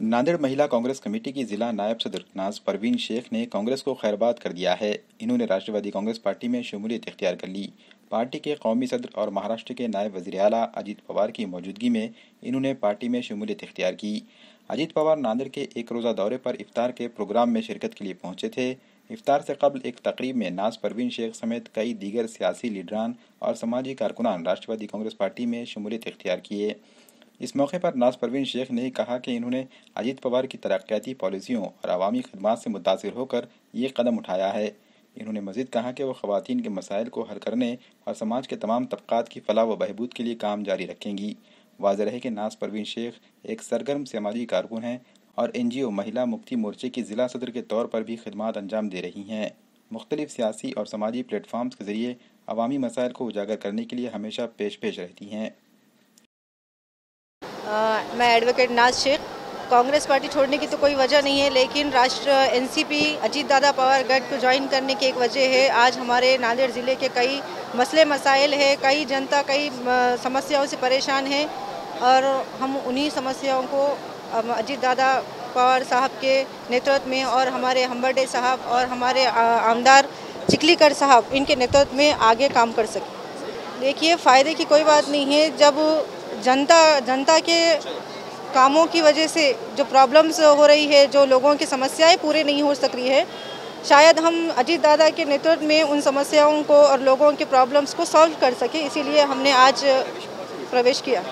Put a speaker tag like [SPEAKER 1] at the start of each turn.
[SPEAKER 1] नांदेड़ महिला कांग्रेस कमेटी की जिला नायब सदर नाज परवीन शेख ने कांग्रेस को खैरबाद कर दिया है। इन्होंने राष्ट्रवादी कांग्रेस पार्टी में शमूलियत इख्तियार कर ली। पार्टी के कौमी सदर और महाराष्ट्र के नायब वजीर आला अजीत पवार की मौजूदगी में इन्होंने पार्टी में शमूलियत इख्तियार की। अजीत पवार नांदेड़ के एक रोज़ा दौरे पर इफ्तार के प्रोग्राम में शिरकत के लिए पहुंचे थे। इफ्तार से कबल एक तकरीब में नाज परवीन शेख समेत कई दीगर सियासी लीडरान और समाजी कारकुनान राष्ट्रवादी कांग्रेस पार्टी में शमूलियत इख्तियार किए। इस मौके पर नाज परवीन शेख ने कहा कि इन्होंने अजीत पवार की तरक्याती पॉलिसियों और अवामी खदमात से मुतासिर होकर ये कदम उठाया है। इन्होंने मजीद कहा कि वो ख़वातीन के मसाइल को हल करने और समाज के तमाम तबकात की फलाह व बहबूद के लिए काम जारी रखेंगी। वाज़ेह है कि नाज परवीन शेख एक सरगर्म समाजी कारकुन हैं और NGO महिला मुक्ति मोर्चे की ज़िला सदर के तौर पर भी खिदमात अंजाम दे रही हैं। मुख्तलिफ सियासी और समाजी प्लेटफार्म्स के ज़रिए अवामी मसाइल को उजागर करने के लिए हमेशा पेश रहती हैं।
[SPEAKER 2] मैं एडवोकेट नाज शेख। कांग्रेस पार्टी छोड़ने की तो कोई वजह नहीं है, लेकिन राष्ट्र NCP अजीत दादा पवार गठ को ज्वाइन करने की एक वजह है। आज हमारे नांदेड़ ज़िले के कई मसले मसाइल है, कई जनता कई समस्याओं से परेशान है और हम उन्हीं समस्याओं को अजीत दादा पवार साहब के नेतृत्व में और हमारे हम्बरडे साहब और हमारे आमदार चिखलीकर साहब इनके नेतृत्व में आगे काम कर सकें। देखिए, फ़ायदे की कोई बात नहीं है जब जनता के कामों की वजह से जो प्रॉब्लम्स हो रही है, जो लोगों की समस्याएं पूरे नहीं हो सक रही है, शायद हम अजीत दादा के नेतृत्व में उन समस्याओं को और लोगों के प्रॉब्लम्स को सॉल्व कर सके। इसीलिए हमने आज प्रवेश किया।